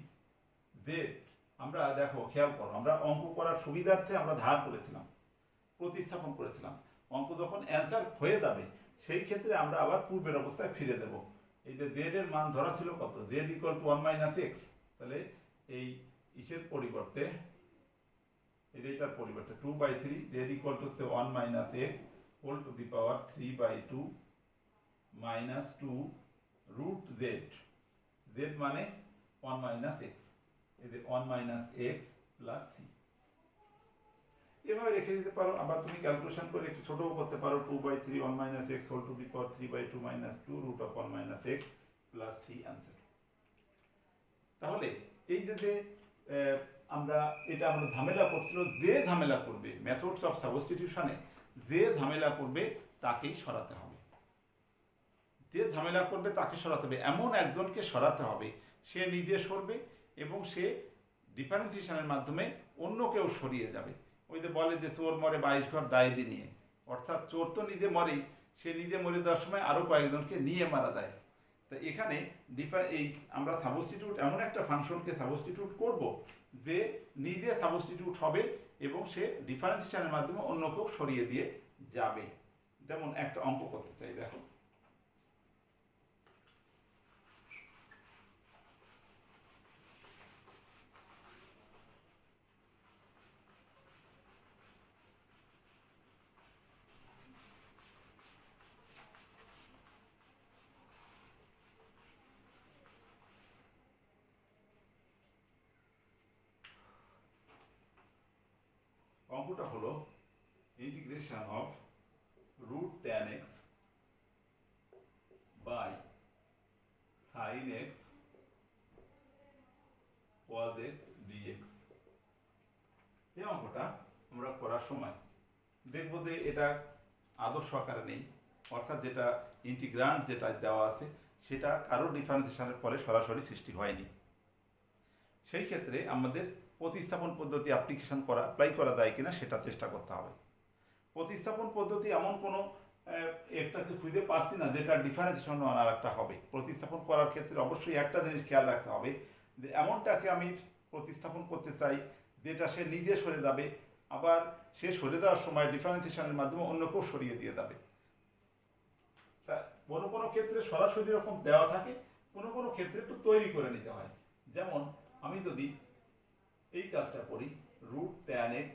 A: জেড। আমরা দেখো খেয়াল করো, আমরা অঙ্ক করার সুবিধার্থে আমরা ধার করেছিলাম, প্রতিস্থাপন করেছিলাম। অঙ্ক যখন অ্যান্সার হয়ে যাবে সেই ক্ষেত্রে আমরা আবার পূর্বের অবস্থায় ফিরে দেব। এই যে জেড এর মান ধরা ছিল কত, z equal to 1 minus x. তাহলে এই ইসের পরিবর্তে এটার পরিবর্তে 2/3 z equal to 1 minus x whole to the power 3/2 minus 2 root z. Z মানে 1 মাইনাস এক্স, এই যে 1 মাইনাস এক্স প্লাস সি। এভাবে রেখে দিতে পারো। আবার তুমি ক্যালকুলেশন করে একটু ছোটও করতে পারো, 2/3 1 minus x whole to the power 3/2 minus 2 root of 1 minus x plus c answer. তাহলে এই যে আমরা ঝামেলা করছিল, যে ঝামেলা করবে মেথডস অফ সাবস্টিটিউশনে যে ঝামেলা করবে তাকেই সরাতে হবে। যে ঝামেলা করবে তাকে সরাতে হবে, এমন একজনকে সরাতে হবে সে নিজে সরবে এবং সে ডিফারেন্সিয়েশনের মাধ্যমে অন্য কেউ সরিয়ে যাবে। ওই যে বলে যে চোর মরে 22 ঘর দায়েদি নিয়ে, অর্থাৎ চোর তো নিজে মরেই, সে নিজে মরে যাওয়ার সময় আরও কয়েকজনকে নিয়ে মারা যায়। তো এখানে এই আমরা সাবস্টিটিউট এমন একটা ফাংশনকে সাবস্টিটিউট করব যে নিজে সাবস্টিটিউট হবে এবং সে ডিফারেন্সিয়েশনের মাধ্যমে অন্য কেউ সরিয়ে দিয়ে যাবে। যেমন একটা অঙ্ক করতে চাই, দেখো অঙ্কটা হলো integration of root tan x by sin x cos x dx। এই অঙ্কটা আমরা করার সময় দেখব যে এটা আদর্শ আকারে নেই, অর্থাৎ যেটা ইন্টিগ্রান্ড যেটা দেওয়া আছে সেটা কারো ডিফারেন্সিয়েশনের ফলে সরাসরি সৃষ্টি হয়নি। সেই ক্ষেত্রে আমাদের প্রতিস্থাপন পদ্ধতি অ্যাপ্লাই করা যায় কিনা সেটা চেষ্টা করতে হবে। প্রতিস্থাপন পদ্ধতি এমন কোনো একটাকে খুঁজে পাচ্ছি না যেটা ডিফারেন্সিয়েশন আর একটা হবে। প্রতিস্থাপন করার ক্ষেত্রে অবশ্যই একটা জিনিস খেয়াল রাখতে হবে যে এমনটাকে আমি প্রতিস্থাপন করতে চাই যেটা সে নিজে সরে যাবে, আবার সে সরে যাওয়ার সময় ডিফারেন্সিয়েশনের মাধ্যমে অন্য কেউ সরিয়ে দিয়ে যাবে। তা কোনো কোনো ক্ষেত্রে সরাসরি এরকম দেওয়া থাকে, কোনো কোনো ক্ষেত্রে একটু তৈরি করে নিতে হয়। যেমন আমি যদি এই কাজটা করি, রুট tan x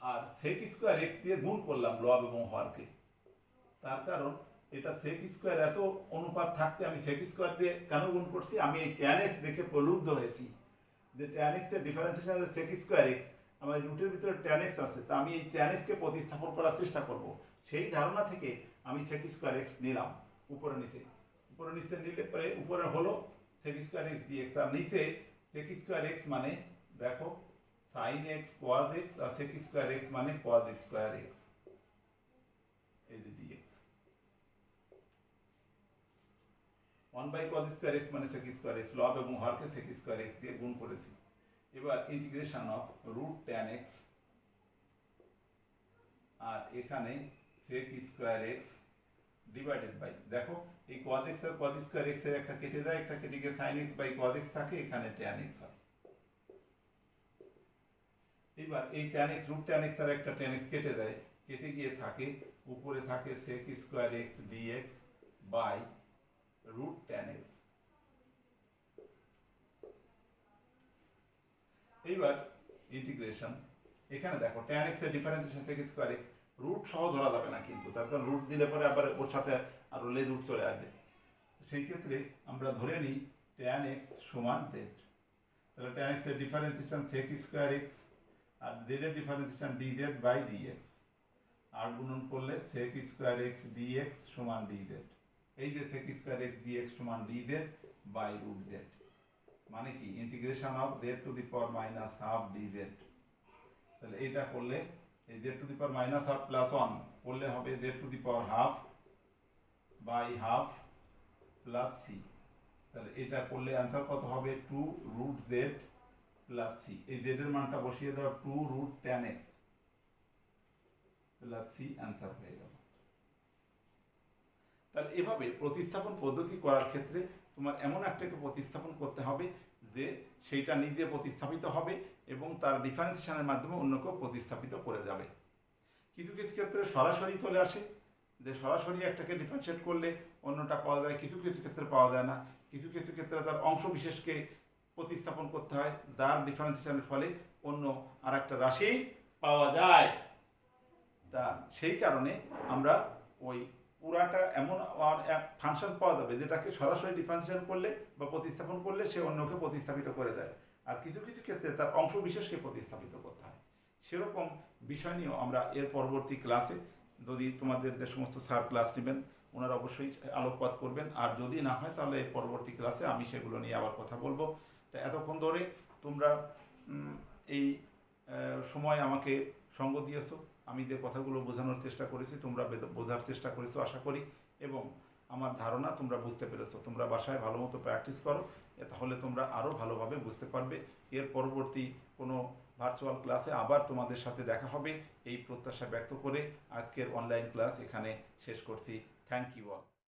A: আর sec স্কয়ার x দিয়ে গুণ করলাম লব এবং হরকে। তার কারণ এটা sec স্কয়ার এত অনুপাত থাকতে আমি sec স্কয়ার দিয়ে কেন গুণ করছি, আমি এই tan x দেখে প্রলুব্ধ হয়েছি যে tan x এর ডিফারেন্সিয়েশন আছে sec স্কয়ার x, আমার রুটের ভিতরে tan x আছে, তা আমি এই tan x কে প্রতিস্থাপন করার চেষ্টা করব। সেই ধারণা থেকে আমি sec স্কয়ার x নিলাম উপরে নিচে নিলে পরে উপরে হলো sec স্কয়ার x dx, আর নিচে sec স্কয়ার x মানে দেখো sin x cos x আর sec স্কয়ার x মানে cos স্কয়ার x, এই যে dx 1 by cos square x মানে sec স্কয়ার x, লব এবং হরকে sec স্কয়ার x দিয়ে গুণ করেছি। এবার integration of root tan x আর এখানে sec square x divided by, দেখো এই cos x আর cos স্কয়ার x এর একটা কেটে যায়, একটা কেটে গিয়ে sin x by cos x থাকে, এখানে tan x হয়। এবার এই tan x root tan x আর একটা tan x কেটে যায়, কেটে গিয়ে থাকে উপরে থাকে sec square x dx by root tan x। এইবার ইন্টিগ্রেশন, এখানে দেখো tan x এর differentiation sec square x, root সহ ধরা যাবে না, কিন্তু তার কারণ রুট দিলে পরে আবার ওর সাথে আরও লেজ রুট চলে আসবে। সেই ক্ষেত্রে আমরা ধরে নিই tan x সমান z। তাহলে tan x এর ডিফারেন্সিয়েশন sec স্কোয়ার x, আর z এর ডিফারেন্সিয়েশন dz বাই dx, আর গুণন করলে sec স্কোয়ার x dx সমান dz। এই যে sec স্কোয়ার x dx সমান dz বাই রুট z, মানে কি integration of z to the power minus half dz। তাহলে এইটা করলে এই z to the power minus half plus 1 করলে হবে z to the power half by half plus c। তাহলে এটা করলে অ্যান্সার কত হবে 2 রুট z প্লাস c। এই z এর মানটা বসিয়ে দাও 2 root tan x plus c, answer হয়ে গেল। তাহলে এভাবে প্রতিস্থাপন পদ্ধতি করার ক্ষেত্রে তোমার এমন একটাকে প্রতিস্থাপন করতে হবে যে সেইটা নিজে প্রতিস্থাপিত হবে এবং তার ডিফারেন্সিয়েশনের মাধ্যমে অন্যকেও প্রতিস্থাপিত করে যাবে। কিছু কিছু ক্ষেত্রে সরাসরি চলে আসে, যে সরাসরি একটাকে ডিফারেন্সিয়েট করলে অন্যটা পাওয়া যায়, কিছু কিছু ক্ষেত্রে পাওয়া যায় না। কিছু কিছু ক্ষেত্রে তার অংশ বিশেষকে প্রতিস্থাপন করতে হয়, তার ডিফারেন্সিয়েশনের ফলে অন্য আর একটা রাশি পাওয়া যায়। তা সেই কারণে আমরা ওই পুরাটা এমন এক ফাংশন পাওয়া যাবে যেটাকে সরাসরি ডিফারেন্সিয়েশন করলে বা প্রতিস্থাপন করলে সে অন্যকে প্রতিস্থাপিত করে দেয়, আর কিছু কিছু ক্ষেত্রে তার অংশ বিশেষকে প্রতিস্থাপিত করতে হয়। সেরকম বিষয় নিয়েও আমরা এর পরবর্তী ক্লাসে, যদি তোমাদের যে সমস্ত স্যার ক্লাস নেবেন ওনারা অবশ্যই আলোকপাত করবেন, আর যদি না হয় তাহলে এর পরবর্তী ক্লাসে আমি সেগুলো নিয়ে আবার কথা বলবো। তা এতক্ষণ ধরে তোমরা এই সময় আমাকে সঙ্গ দিয়েছো, আমি যে কথাগুলো বোঝানোর চেষ্টা করেছি তোমরা বোঝার চেষ্টা করেছো আশা করি, এবং আমার ধারণা তোমরা বুঝতে পেরেছো। তোমরা বাসায় ভালো মতো প্র্যাকটিস করো, তাহলে তোমরা আরও ভালোভাবে বুঝতে পারবে। এর পরবর্তী কোনো ভার্চুয়াল ক্লাসে আবার তোমাদের সাথে দেখা হবে এই প্রত্যাশা ব্যক্ত করে আজকের অনলাইন ক্লাস এখানে শেষ করছি। Thank you all.